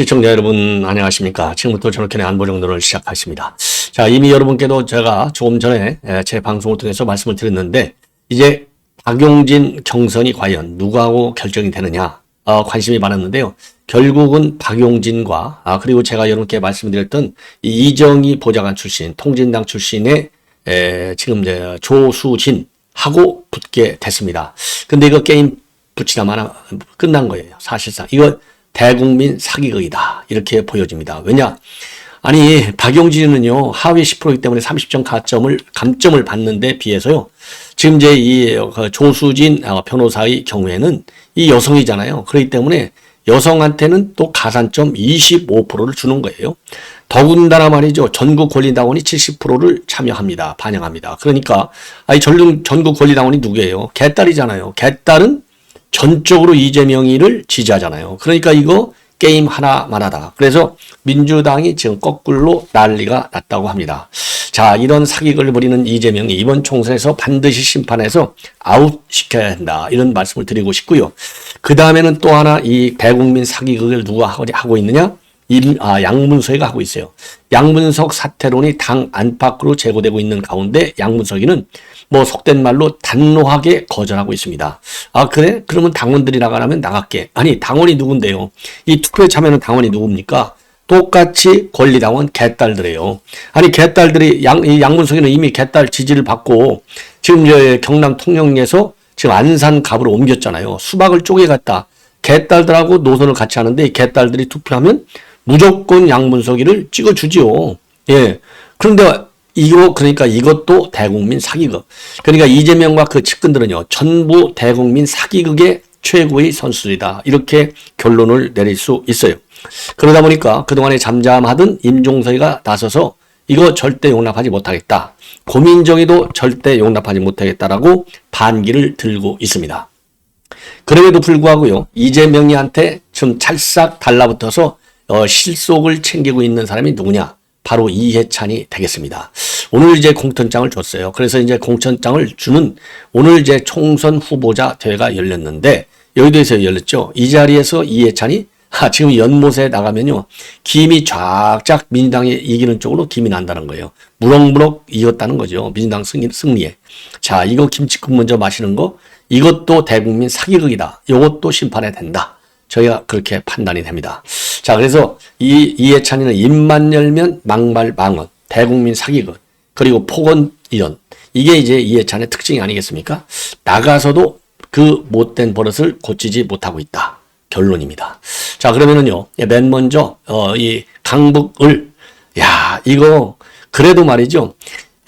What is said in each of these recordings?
시청자 여러분 안녕하십니까. 지금부터 전학현의 안보정도를 시작하겠습니다. 자, 이미 여러분께도 제가 조금 전에 제 방송을 통해서 말씀을 드렸는데 이제 박용진 경선이 과연 누구하고 결정이 되느냐 관심이 많았는데요. 결국은 박용진과 그리고 제가 여러분께 말씀드렸던 이정희 보좌관 출신 통진당 출신의 지금 이제 조수진하고 붙게 됐습니다. 근데 이거 게임 붙이다만 끝난 거예요. 사실상 이거 대국민 사기극이다 이렇게 보여집니다. 왜냐? 아니 박용진은요 하위 10%이기 때문에 30점 감점을 받는데 비해서요. 지금 이제 이 조수진 변호사의 경우에는 이 여성이잖아요. 그렇기 때문에 여성한테는 또 가산점 25%를 주는 거예요. 더군다나 말이죠. 전국 권리당원이 70%를 참여합니다. 반영합니다. 그러니까 아니 전국 권리당원이 누구예요? 개딸이잖아요. 개딸은 전적으로 이재명이를 지지하잖아요. 그러니까 이거 게임 하나만 하다. 그래서 민주당이 지금 거꾸로 난리가 났다고 합니다. 자, 이런 사기극을 벌이는 이재명이 이번 총선에서 반드시 심판해서 아웃시켜야 한다. 이런 말씀을 드리고 싶고요. 그 다음에는 또 하나 이 대국민 사기극을 누가 하고 있느냐? 양문석이가 하고 있어요. 양문석 사퇴론이 당 안팎으로 제고되고 있는 가운데 양문석이는 뭐 속된 말로 단호하게 거절하고 있습니다. 아 그래? 그러면 당원들이 나가라면 나갈게. 아니 당원이 누군데요? 이 투표에 참여하는 당원이 누굽니까? 똑같이 권리당원 개딸들이에요. 아니 개딸들이 양문석이는 이미 개딸 지지를 받고 지금 이제 경남 통영에서 지금 안산갑으로 옮겼잖아요. 수박을 쪼개갔다. 개딸들하고 노선을 같이 하는데 개딸들이 투표하면 무조건 양문석이를 찍어주지요. 예. 그런데 그러니까 이것도 대국민 사기극. 그러니까 이재명과 그 측근들은요, 전부 대국민 사기극의 최고의 선수이다. 이렇게 결론을 내릴 수 있어요. 그러다 보니까 그동안에 잠잠하던 임종석이가 나서서 이거 절대 용납하지 못하겠다. 고민정의도 절대 용납하지 못하겠다라고 반기를 들고 있습니다. 그럼에도 불구하고요, 이재명이한테 좀 찰싹 달라붙어서 실속을 챙기고 있는 사람이 누구냐? 바로 이해찬이 되겠습니다. 오늘 이제 공천장을 줬어요. 그래서 이제 공천장을 주는 오늘 이제 총선 후보자 대회가 열렸는데 여의도에서 열렸죠. 이 자리에서 이해찬이 지금 연못에 나가면요. 김이 쫙쫙 민주당이 이기는 쪽으로 김이 난다는 거예요. 무럭무럭 이겼다는 거죠. 민주당 승리에. 자, 이거 김치국 먼저 마시는 거 이것도 대국민 사기극이다. 이것도 심판해야 된다. 저희가 그렇게 판단이 됩니다. 자, 그래서 이해찬이는 입만 열면 막말 망언, 대국민 사기극, 그리고 폭언 이런 이게 이제 이해찬의 특징이 아니겠습니까? 나가서도 그 못된 버릇을 고치지 못하고 있다. 결론입니다. 자, 그러면은요, 맨 먼저 이 강북을 이거 그래도 말이죠.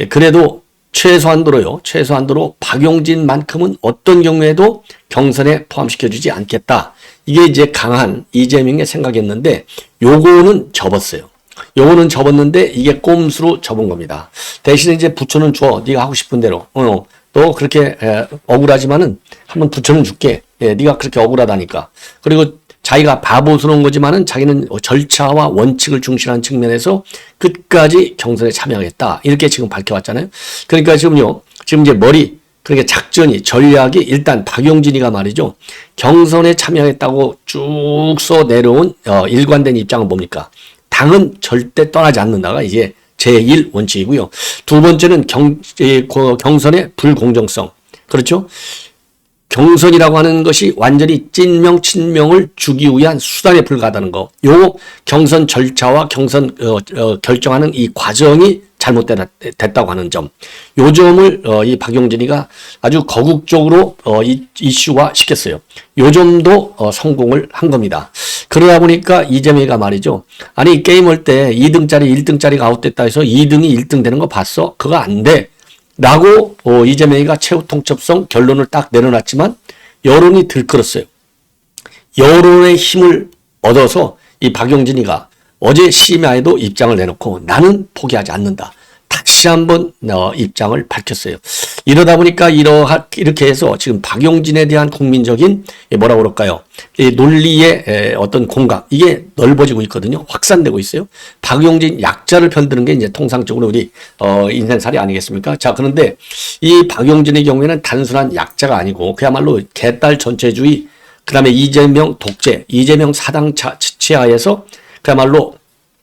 그래도 최소한도로 박용진만큼은 어떤 경우에도 경선에 포함시켜주지 않겠다. 이게 이제 강한 이재명의 생각이었는데 요거는 접었어요. 요거는 접었는데 이게 꼼수로 접은 겁니다. 대신에 이제 부처는 줘. 네가 하고 싶은 대로. 또 그렇게 억울하지만은 한번 부처는 줄게. 네가 그렇게 억울하다니까. 그리고 자기가 바보스러운 거지만은 자기는 절차와 원칙을 중시하는 측면에서 끝까지 경선에 참여하겠다. 이렇게 지금 밝혀왔잖아요. 그러니까 지금 이제 그러니까 전략이 일단 박용진이가 말이죠. 경선에 참여했다고 쭉 써 내려온 일관된 입장은 뭡니까? 당은 절대 떠나지 않는다가 이제 제1 원칙이고요. 두 번째는 경선의 불공정성. 그렇죠? 경선이라고 하는 것이 완전히 찐명, 친명을 주기 위한 수단에 불과하다는 거. 요 경선 절차와 경선 결정하는 이 과정이 잘못됐다고 하는 점. 요 점을 이 박용진이가 아주 거국적으로 이슈화 시켰어요. 요 점도 성공을 한 겁니다. 그러다 보니까 이재명이가 말이죠. 아니 게임할 때 2등짜리 1등짜리가 아웃됐다 해서 2등이 1등 되는 거 봤어? 그거 안 돼. 라고 이재명이가 최후 통첩성 결론을 딱 내려놨지만 여론이 들끓었어요. 여론의 힘을 얻어서 이 박용진이가 어제 심야에도 입장을 내놓고 나는 포기하지 않는다. 다시 한번 입장을 밝혔어요. 이러다 보니까 이렇게 해서 지금 박용진에 대한 국민적인 뭐라고 그럴까요? 이 논리의 어떤 공감 이게 넓어지고 있거든요. 확산되고 있어요. 박용진 약자를 편드는 게 이제 통상적으로 우리 인생살이 아니겠습니까? 자, 그런데 이 박용진의 경우에는 단순한 약자가 아니고 그야말로 개딸 전체주의, 그다음에 이재명 독재, 이재명 사당 치하에서 그야말로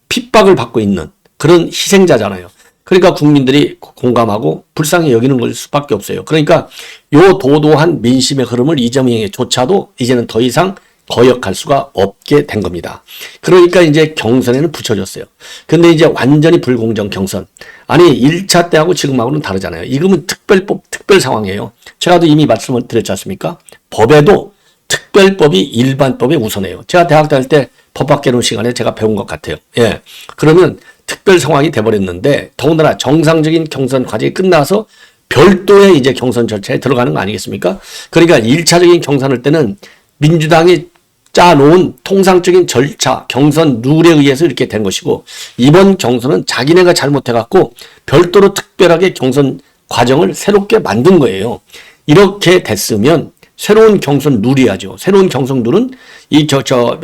핍박을 받고 있는 그런 희생자잖아요. 그러니까 국민들이 공감하고 불쌍히 여기는 걸 수밖에 없어요. 그러니까 요 도도한 민심의 흐름을 이재명조차도 이제는 더 이상 거역할 수가 없게 된 겁니다. 그러니까 이제 경선에는 붙여줬어요. 근데 이제 완전히 불공정 경선. 아니 1차 때하고 지금하고는 다르잖아요. 이거는 특별법, 특별 상황이에요. 제가도 이미 말씀을 드렸지 않습니까? 법에도 특별법이 일반법에 우선해요. 제가 대학 다닐 때 법학 개론 시간에 제가 배운 것 같아요. 예. 그러면 특별 상황이 돼버렸는데 더군다나 정상적인 경선 과정이 끝나서 별도의 이제 경선 절차에 들어가는 거 아니겠습니까? 그러니까 1차적인 경선할 때는 민주당이 짜놓은 통상적인 절차, 경선 룰에 의해서 이렇게 된 것이고 이번 경선은 자기네가 잘못해갖고 별도로 특별하게 경선 과정을 새롭게 만든 거예요. 이렇게 됐으면 새로운 경선 룰이야죠. 새로운 경선 룰은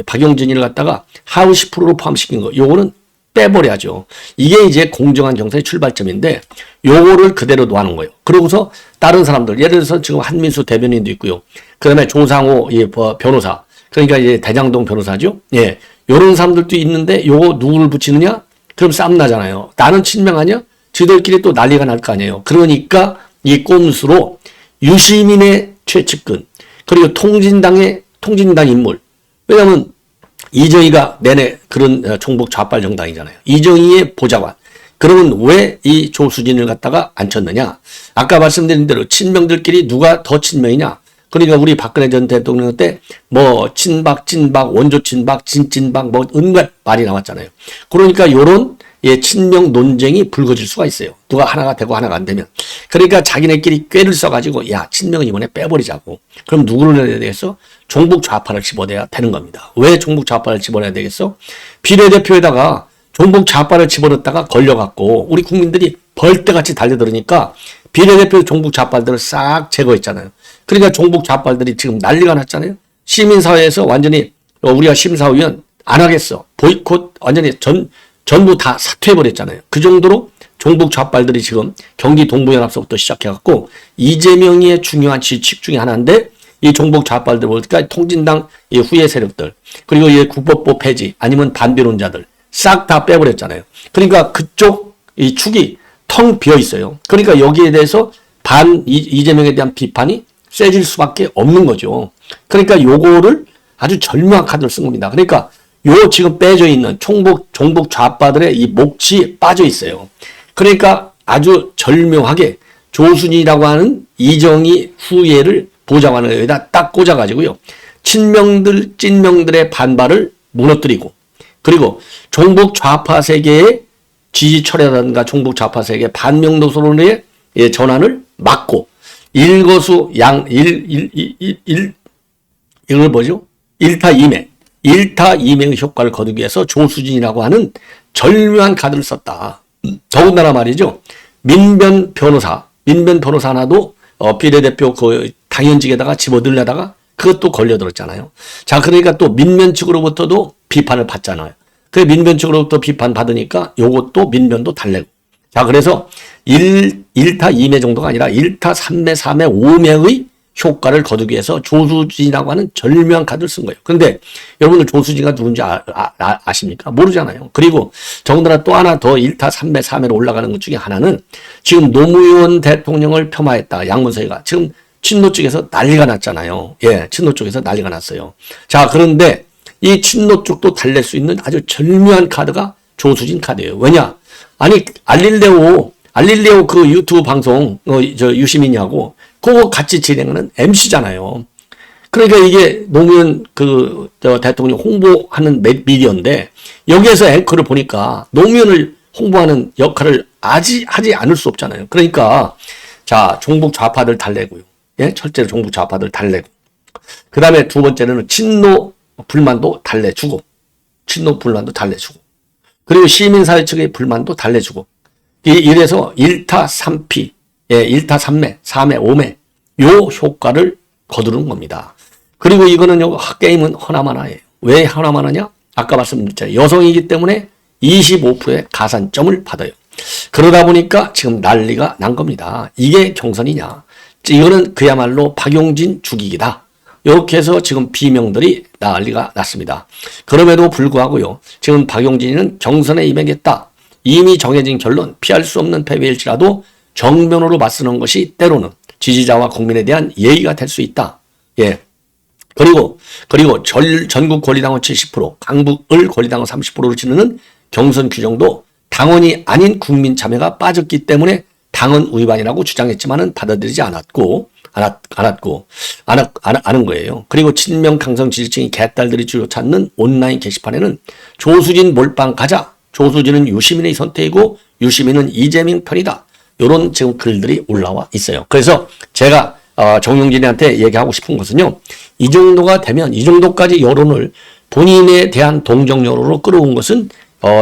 박용진이를 갖다가 하위 10%로 포함시킨 거. 요거는 빼버려야죠. 이게 이제 공정한 경선의 출발점인데 요거를 그대로 놓아놓은 거예요. 그러고서 다른 사람들 예를 들어서 지금 한민수 대변인도 있고요. 그 다음에 조상호 변호사 그러니까 이제 대장동 변호사죠. 예, 요런 사람들도 있는데 요거 누구를 붙이느냐? 그럼 싸움 나잖아요. 나는 친명하냐? 지들끼리 또 난리가 날 거 아니에요. 그러니까 이 꼼수로 유시민의 최측근 그리고 통진당 인물 왜냐하면 이정희가 내내 그런 종북 좌빨 정당이잖아요. 이정희의 보좌관. 그러면 왜 이 조수진을 갖다가 앉혔느냐? 아까 말씀드린 대로 친명들끼리 누가 더 친명이냐? 그러니까 우리 박근혜 전 대통령 때 뭐 친박, 찐박, 원조 친박, 진찐박 뭐 은몇 말이 나왔잖아요. 그러니까 요런 친명 논쟁이 불거질 수가 있어요. 누가 하나가 되고 하나가 안 되면. 그러니까 자기네끼리 꾀를 써가지고 야 친명은 이번에 빼버리자고. 그럼 누구를 내야 되겠어? 종북 좌파를 집어내야 되는 겁니다. 왜 종북 좌파를 집어내야 되겠어? 비례대표에다가 종북 좌파를 집어넣다가 걸려갖고 우리 국민들이 벌떼같이 달려들으니까 비례대표 종북 좌빨들을 싹 제거했잖아요. 그러니까 종북 좌빨들이 지금 난리가 났잖아요. 시민사회에서 완전히 우리가 심사위원 안 하겠어. 보이콧 완전히 전부 다 사퇴해버렸잖아요. 그 정도로 종북 좌빨들이 지금 경기 동부연합서부터 시작해갖고 이재명의 중요한 지칙 중에 하나인데 이 종북 좌빨들 보니까 통진당 이 후예 세력들 그리고 이 국법법 폐지 아니면 반대론자들 싹 다 빼버렸잖아요. 그러니까 그쪽 이 축이 텅 비어 있어요. 그러니까 여기에 대해서 이재명에 대한 비판이 세질 수밖에 없는 거죠. 그러니까 요거를 아주 절묘한 카드를 쓴 겁니다. 그러니까 요 지금 빼져 있는 종북 좌파들의 이 몫이 빠져 있어요. 그러니까 아주 절묘하게 조순이라고 하는 이정희 후예를 보좌관을 여기다 딱 꽂아가지고요. 찐명들의 반발을 무너뜨리고 그리고 종북 좌파 세계의 지지 철회라든가 종북 좌파 세계 반명 노선의 전환을 막고 이걸 뭐죠? 일타이맹의 효과를 거두기 위해서 조수진이라고 하는 절묘한 카드를 썼다. 더군다나 말이죠. 민변 변호사 하나도 비례대표 그 당연직에다가 집어들려다가 그것도 걸려들었잖아요. 자, 그러니까 또 민변 측으로부터도 비판을 받잖아요. 그 민변 측으로부터 비판 받으니까 요것도 민변도 달래고. 자, 그래서 1타 2매 정도가 아니라 1타 3매, 4매, 5매의 효과를 거두기 위해서 조수진이라고 하는 절묘한 카드를 쓴 거예요. 그런데 여러분들 조수진가 누군지 아십니까? 모르잖아요. 그리고 더군다나 또 하나 더 1타 3매, 4매로 올라가는 것 중에 하나는 지금 노무현 대통령을 폄하했다. 양문서희가. 지금 친노 쪽에서 난리가 났잖아요. 예, 친노 쪽에서 난리가 났어요. 자, 그런데 이 친노 쪽도 달랠 수 있는 아주 절묘한 카드가 조수진 카드예요. 왜냐? 아니, 알릴레오 그 유튜브 방송, 유시민이하고 그거 같이 진행하는 MC잖아요. 그러니까 이게 노무현 대통령 홍보하는 미디어인데 여기에서 앵커를 보니까 노무현을 홍보하는 역할을 하지 않을 수 없잖아요. 그러니까 자, 종북 좌파들 달래고요. 예, 철저히 종북 좌파들 달래고. 그 다음에 두 번째는 친노 불만도 달래주고. 그리고 시민사회 측의 불만도 달래주고. 이래서 1타 3피, 예, 1타 3매, 4매, 5매, 요 효과를 거두는 겁니다. 그리고 이거는 게임은 허나마나예요. 왜 허나마나냐? 아까 말씀드렸잖아요. 여성이기 때문에 25%의 가산점을 받아요. 그러다 보니까 지금 난리가 난 겁니다. 이게 경선이냐? 이거는 그야말로 박용진 죽이기다. 이렇게 해서 지금 비명들이 난리가 났습니다. 그럼에도 불구하고요. 지금 박용진이는 경선에 임하겠다. 이미 정해진 결론, 피할 수 없는 패배일지라도 정면으로 맞서는 것이 때로는 지지자와 국민에 대한 예의가 될 수 있다. 예. 그리고 전국 권리당원 70%, 강북을 권리당원 30%로 치르는 경선 규정도 당원이 아닌 국민 참여가 빠졌기 때문에 당원 위반이라고 주장했지만은 받아들이지 않은 거예요. 그리고 친명 강성 지지층이 개딸들이 주로 찾는 온라인 게시판에는 조수진 몰빵 가자. 조수진은 유시민의 선택이고 유시민은 이재명 편이다. 이런 지금 글들이 올라와 있어요. 그래서 제가 정용진한테 얘기하고 싶은 것은요. 이 정도가 되면 이 정도까지 여론을 본인에 대한 동정 여론으로 끌어온 것은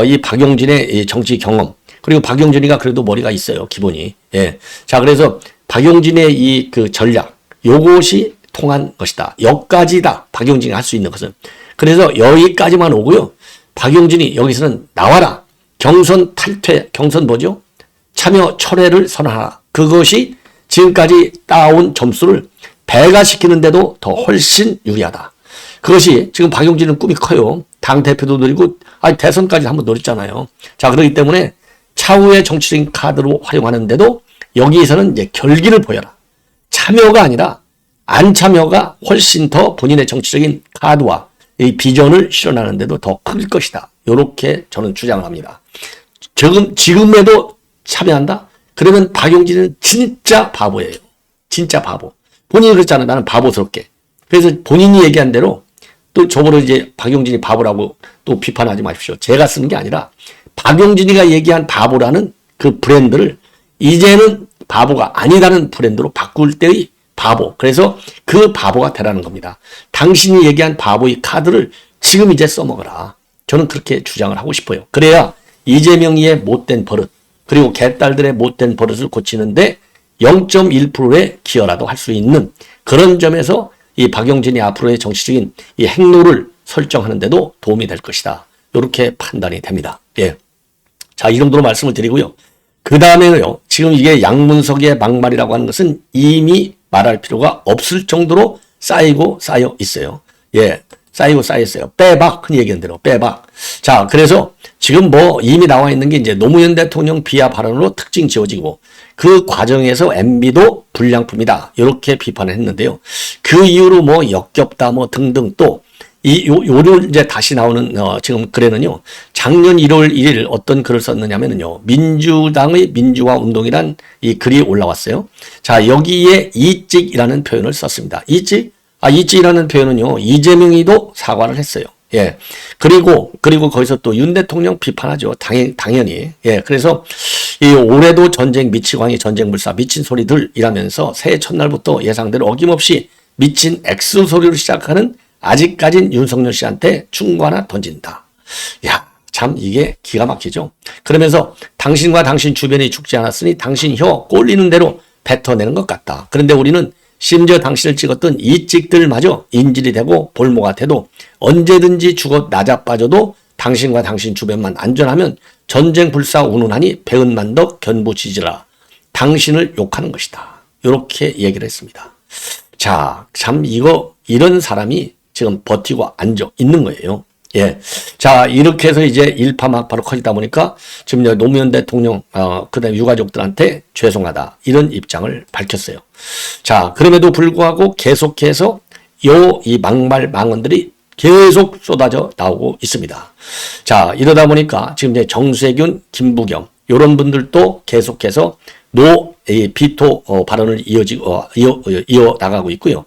이 박용진의 이 정치 경험 그리고 박용진이가 그래도 머리가 있어요. 기본이. 예. 자, 그래서 박용진의 이 그 전략 요것이 통한 것이다. 여기까지다. 박용진이 할 수 있는 것은. 그래서 여기까지만 오고요. 박용진이 여기서는 나와라. 경선 탈퇴, 경선 뭐죠? 참여 철회를 선언하라. 그것이 지금까지 따온 점수를 배가시키는데도 더 훨씬 유리하다. 그것이 지금 박용진은 꿈이 커요. 당대표도 노리고 대선까지 한번 노렸잖아요. 자, 그렇기 때문에 차후의 정치적인 카드로 활용하는데도 여기에서는 이제 결기를 보여라. 참여가 아니라 안 참여가 훨씬 더 본인의 정치적인 카드와 이 비전을 실현하는데도 더 클 것이다. 이렇게 저는 주장을 합니다. 지금에도 참여한다? 그러면 박용진은 진짜 바보예요. 진짜 바보. 본인이 그랬잖아요. 나는 바보스럽게. 그래서 본인이 얘기한 대로 또 저번에 이제 박용진이 바보라고 또 비판하지 마십시오. 제가 쓰는 게 아니라 박용진이가 얘기한 바보라는 그 브랜드를 이제는 바보가 아니다는 브랜드로 바꿀 때의 바보. 그래서 그 바보가 되라는 겁니다. 당신이 얘기한 바보의 카드를 지금 이제 써먹어라. 저는 그렇게 주장을 하고 싶어요. 그래야 이재명이의 못된 버릇 그리고 개딸들의 못된 버릇을 고치는데 0.1%의 기여라도 할 수 있는 그런 점에서 이 박용진이 앞으로의 정치적인 이 행로를 설정하는데도 도움이 될 것이다. 이렇게 판단이 됩니다. 예. 자, 이 정도로 말씀을 드리고요. 그 다음에요. 지금 이게 양문석의 막말이라고 하는 것은 이미 말할 필요가 없을 정도로 쌓이고 쌓여 있어요. 예. 쌓이고 쌓였어요. 빼박. 흔히 얘기한 대로 빼박. 자, 그래서 지금 뭐 이미 나와 있는 게 이제 노무현 대통령 비하 발언으로 특징 지어지고 그 과정에서 MB도 불량품이다. 이렇게 비판을 했는데요. 그 이후로 뭐 역겹다 뭐 등등 또 요를 이제 다시 나오는 지금 글에는요. 작년 1월 1일 어떤 글을 썼느냐면요. 민주당의 민주화 운동이란 이 글이 올라왔어요. 자, 여기에 이찍이라는 표현을 썼습니다. 이찍이라는 표현은요. 이재명이도 사과를 했어요. 예. 그리고 거기서 또 윤 대통령 비판하죠. 당연히. 예. 그래서 이 올해도 전쟁 미치광이 전쟁 불사 미친 소리들 이라면서 새해 첫날부터 예상대로 어김없이 미친 X 소리로 시작하는 아직까진 윤석열 씨한테 충고 하나 던진다. 야, 참 이게 기가 막히죠. 그러면서 당신과 당신 주변이 죽지 않았으니 당신 혀 꼴리는 대로 뱉어내는 것 같다. 그런데 우리는 심지어 당신을 찍었던 이 찍들마저 인질이 되고 볼모가 돼도 언제든지 죽어 나자빠져도 당신과 당신 주변만 안전하면 전쟁 불사 운운하니 배은만 더 견부지지라. 당신을 욕하는 것이다. 이렇게 얘기를 했습니다. 자, 참 이런 사람이 지금 버티고 앉아 있는 거예요. 예. 자, 이렇게 해서 이제 일파만파로 커지다 보니까 지금 노무현 대통령, 그다음에 유가족들한테 죄송하다. 이런 입장을 밝혔어요. 자, 그럼에도 불구하고 계속해서 이 막말 망언들이 계속 쏟아져 나오고 있습니다. 자, 이러다 보니까 지금 이제 정세균, 김부겸, 이런 분들도 계속해서 비토 발언을 이어나가고 있고요.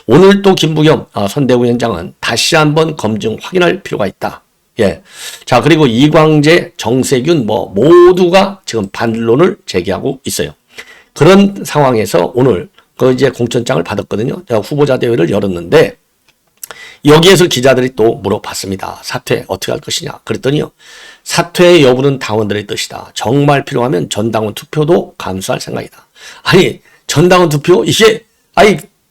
오늘 또 김부겸 선대위원장은 다시 한번 검증 확인할 필요가 있다. 예. 자, 그리고 이광재, 정세균 모두가 지금 반론을 제기하고 있어요. 그런 상황에서 오늘 이제 공천장을 받았거든요. 제가 후보자 대회를 열었는데 여기에서 기자들이 또 물어봤습니다. 사퇴 어떻게 할 것이냐. 그랬더니요. 사퇴의 여부는 당원들의 뜻이다. 정말 필요하면 전당원 투표도 감수할 생각이다. 아니 전당원 투표 이게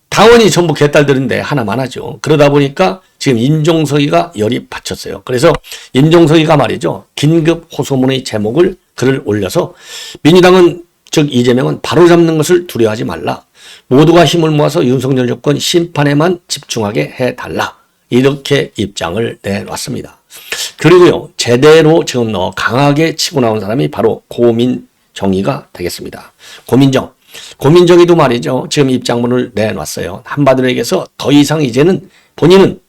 당원이 전부 개딸들인데 하나만 하죠. 그러다 보니까 지금 임종석이가 열이 받쳤어요. 그래서 임종석이가 말이죠. 긴급 호소문의 제목을 글을 올려서 민주당은 즉 이재명은 바로잡는 것을 두려워하지 말라. 모두가 힘을 모아서 윤석열 정권 심판에만 집중하게 해달라. 이렇게 입장을 내놨습니다. 그리고요, 제대로 지금 강하게 치고 나온 사람이 바로 고민정의가 되겠습니다. 고민정의도 말이죠. 지금 입장문을 내놨어요. 한마디로 더 이상 이제는 본인은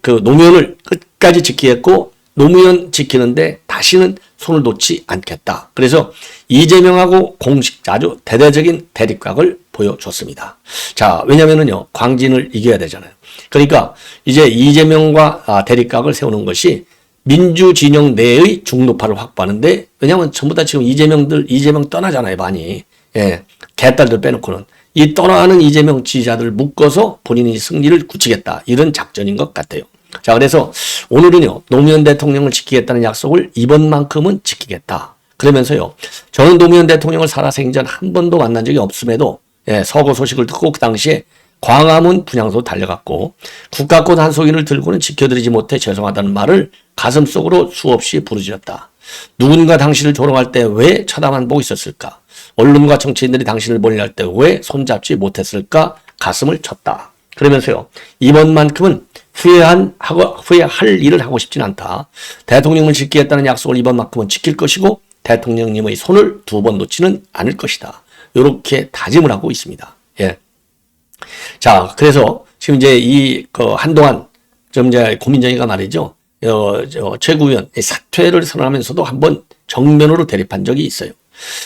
그 노무현을 끝까지 지키겠고 노무현 지키는데 다시는 손을 놓지 않겠다. 그래서 이재명하고 공식 아주 대대적인 대립각을 보여줬습니다. 자, 왜냐면은요, 광진을 이겨야 되잖아요. 그러니까 이제 이재명과 대립각을 세우는 것이 민주진영 내의 중도파를 확보하는데, 왜냐면 전부 다 지금 이재명 떠나잖아요, 많이. 예, 개딸들 빼놓고는. 이 떠나는 이재명 지지자들을 묶어서 본인이 승리를 굳히겠다. 이런 작전인 것 같아요. 자, 그래서 오늘은요, 노무현 대통령을 지키겠다는 약속을 이번만큼은 지키겠다. 그러면서요, 저는 노무현 대통령을 살아생전 한 번도 만난 적이 없음에도, 서거 소식을 듣고 그 당시에 광화문 분향소 달려갔고, 국가꽃 한 송이를 들고는 지켜드리지 못해 죄송하다는 말을 가슴속으로 수없이 부르짖었다. 누군가 당신을 조롱할 때 왜 쳐다만 보고 있었을까? 언론과 정치인들이 당신을 몰려할 때 왜 손잡지 못했을까? 가슴을 쳤다. 그러면서요, 이번만큼은 후회할 일을 하고 싶진 않다. 대통령을 지키겠다는 약속을 이번만큼은 지킬 것이고 대통령님의 손을 2번 놓지는 않을 것이다. 이렇게 다짐을 하고 있습니다. 예. 자, 그래서 지금 이제 한동안 좀 이제 고민정의가 말이죠. 최고위원 사퇴를 선언하면서도 한번 정면으로 대립한 적이 있어요.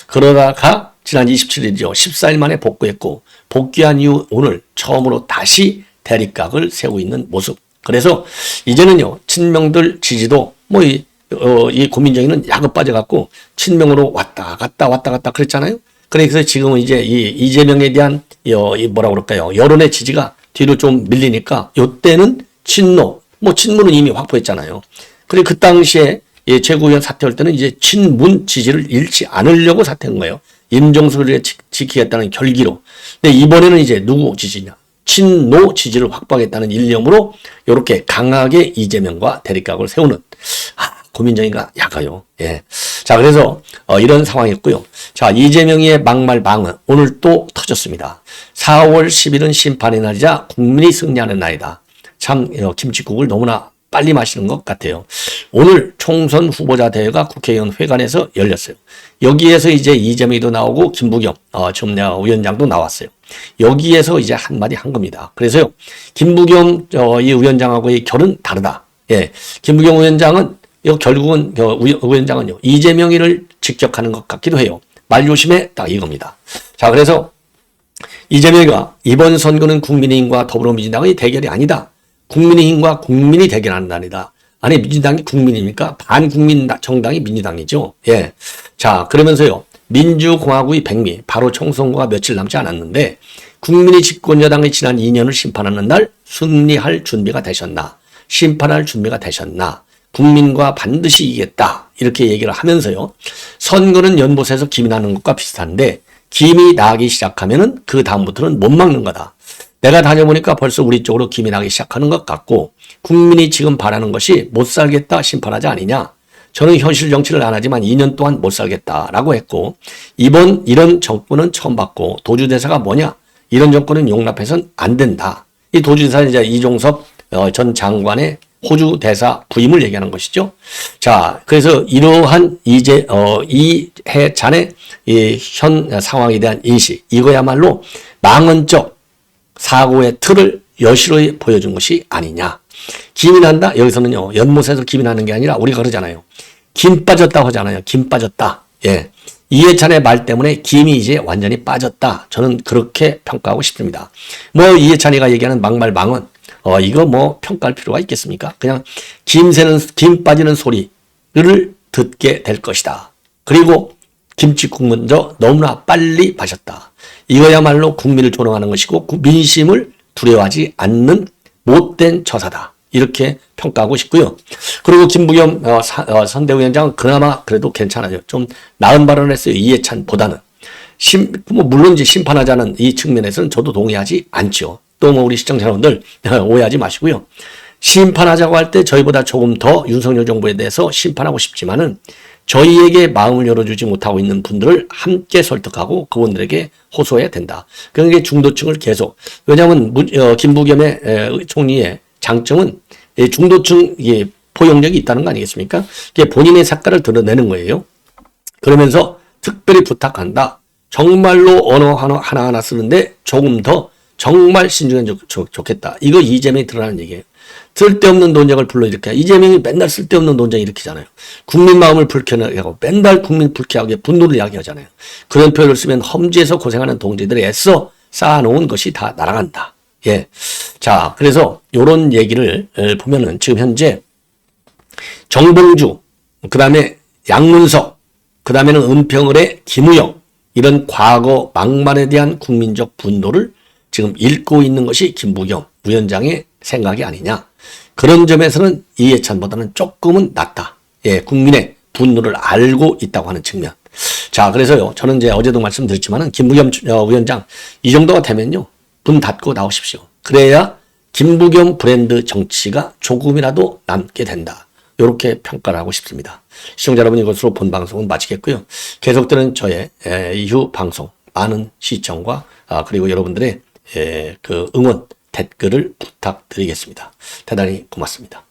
그러다가 지난 27일이죠. 14일 만에 복귀했고, 복귀한 이후 오늘 처음으로 다시 대립각을 세우고 있는 모습. 그래서 이제는요, 친명들 지지도 이 고민정의는 야급 빠져갖고 친명으로 왔다 갔다 그랬잖아요. 그래서 지금은 이제 이재명에 대한 뭐라 그럴까요? 여론의 지지가 뒤로 좀 밀리니까 요때는 친노는 이미 확보했잖아요. 그리고 그 당시에 최고위원 사퇴할 때는 이제 친문 지지를 잃지 않으려고 사퇴한 거예요. 임종석을 지키겠다는 결기로. 근데 이번에는 이제 누구 지지냐? 친노 지지를 확보하겠다는 일념으로 이렇게 강하게 이재명과 대립각을 세우는 고민정의가 약해요. 예. 자, 그래서 이런 상황이었고요. 자, 이재명의 막말 방언 오늘 또 터졌습니다. 4월 10일은 심판의 날이자 국민이 승리하는 날이다. 참 김칫국을 너무나 빨리 마시는 것 같아요. 오늘 총선 후보자 대회가 국회의원 회관에서 열렸어요. 여기에서 이제 이재명도 나오고 김부겸 위원장도 나왔어요. 여기에서 이제 한마디 한 겁니다. 그래서요, 김부겸 이 위원장하고의 결은 다르다. 예, 김부겸 위원장은 결국은 위원장은요, 이재명이를 직격하는 것 같기도 해요. 말 조심해, 딱 이겁니다. 자, 그래서 이재명이가 이번 선거는 국민의힘과 더불어민주당의 대결이 아니다. 국민의힘과 국민이 대결하는 날이다. 아니, 민주당이 국민입니까? 반국민 정당이 민주당이죠. 예. 자, 그러면서요, 민주공화국의 백미, 바로 총선거가 며칠 남지 않았는데, 국민이 집권여당의 지난 2년을 심판하는 날, 승리할 준비가 되셨나? 심판할 준비가 되셨나? 국민과 반드시 이기겠다. 이렇게 얘기를 하면서요, 선거는 연못에서 김이 나는 것과 비슷한데, 김이 나기 시작하면은 그 다음부터는 못 막는 거다. 내가 다녀보니까 벌써 우리 쪽으로 김이 나기 시작하는 것 같고, 국민이 지금 바라는 것이 못 살겠다 심판하자 아니냐. 저는 현실 정치를 안 하지만 2년 동안 못 살겠다라고 했고, 이런 정권은 처음 봤고, 도주대사가 뭐냐? 이런 정권은 용납해서는 안 된다. 이 도주대사는 이제 이종섭 전 장관의 호주 대사 부임을 얘기하는 것이죠. 자, 그래서 이러한 이해찬의 현 상황에 대한 인식, 이거야말로 망언적 사고의 틀을 여실히 보여준 것이 아니냐. 김이 난다? 여기서는요, 연못에서 김이 나는 게 아니라 우리가 그러잖아요. 김 빠졌다 하잖아요. 김 빠졌다. 예. 이해찬의 말 때문에 김이 이제 완전히 빠졌다. 저는 그렇게 평가하고 싶습니다. 이해찬이가 얘기하는 막말 망언, 이거 평가할 필요가 있겠습니까? 그냥 김 빠지는 소리를 듣게 될 것이다. 그리고 김칫국 먼저 너무나 빨리 마셨다. 이거야말로 국민을 조롱하는 것이고 민심을 두려워하지 않는 못된 처사다. 이렇게 평가하고 싶고요. 그리고 김부겸 선대위원장은 그나마 그래도 괜찮아요. 좀 나은 발언을 했어요. 이해찬보다는. 물론 이제 심판하자는 이 측면에서는 저도 동의하지 않죠. 또 우리 시청자 여러분들 오해하지 마시고요. 심판하자고 할 때 저희보다 조금 더 윤석열 정부에 대해서 심판하고 싶지만은 저희에게 마음을 열어주지 못하고 있는 분들을 함께 설득하고 그분들에게 호소해야 된다. 그러니까 중도층을 계속, 왜냐하면 김부겸의 총리의 장점은 중도층 포용력이 있다는 거 아니겠습니까? 이게 본인의 색깔을 드러내는 거예요. 그러면서 특별히 부탁한다. 정말로 언어 하나하나 쓰는데 조금 더 정말 신중해 좋겠다. 이거 이재명이 드러나는 얘기예요. 쓸데없는 논쟁을 불러일으켜. 이재명이 맨날 쓸데없는 논쟁 일으키잖아요. 국민 마음을 불쾌하게 하고 맨날 국민 불쾌하게 분노를 이야기하잖아요. 그런 표현을 쓰면 험지에서 고생하는 동지들이 애써 쌓아놓은 것이 다 날아간다. 예. 자, 그래서 요런 얘기를 보면은 지금 현재 정봉주, 그 다음에 양문석, 그 다음에는 은평을의 김우영, 이런 과거 막말에 대한 국민적 분노를 지금 읽고 있는 것이 김부겸 위원장의 생각이 아니냐. 그런 점에서는 이해찬보다는 조금은 낫다. 예, 국민의 분노를 알고 있다고 하는 측면. 자, 그래서요, 저는 이제 어제도 말씀드렸지만은 김부겸 위원장 이 정도가 되면요, 문 닫고 나오십시오. 그래야 김부겸 브랜드 정치가 조금이라도 남게 된다. 이렇게 평가를 하고 싶습니다. 시청자 여러분, 이것으로 본 방송은 마치겠고요. 계속되는 저의 이후 방송 많은 시청과 그리고 여러분들의 그 응원 댓글을 부탁드리겠습니다. 대단히 고맙습니다.